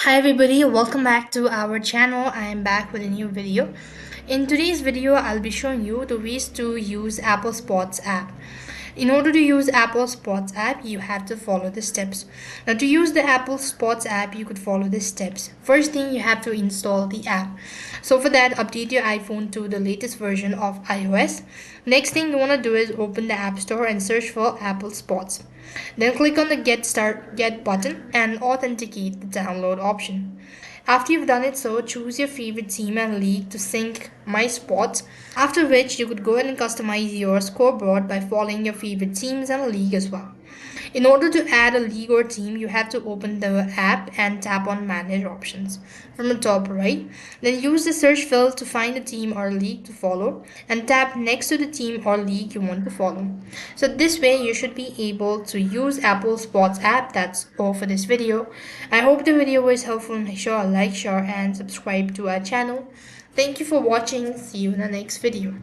Hi everybody, welcome back to our channel. I am back with a new video. In today's video, I'll be showing you the ways to use Apple Sports app. In order to use Apple Sports app, you have to follow the steps. Now to use the Apple Sports app, you could follow the steps. First thing, you have to install the app. So for that, update your iPhone to the latest version of iOS. Next thing you want to do is open the App Store and search for Apple Sports. Then click on the Get button and authenticate the download option. After you've done it so, choose your favorite team and league to sync My Sports, after which you could go ahead and customize your scoreboard by following your favorite teams and league as well. In order to add a league or team, you have to open the app and tap on Manage Options from the top right. Then use the search field to find a team or league to follow and tap next to the team or league you want to follow. So this way you should be able to use Apple Sports app. That's all for this video. I hope the video was helpful. Make sure to like, share and subscribe to our channel. Thank you for watching. See you in the next video.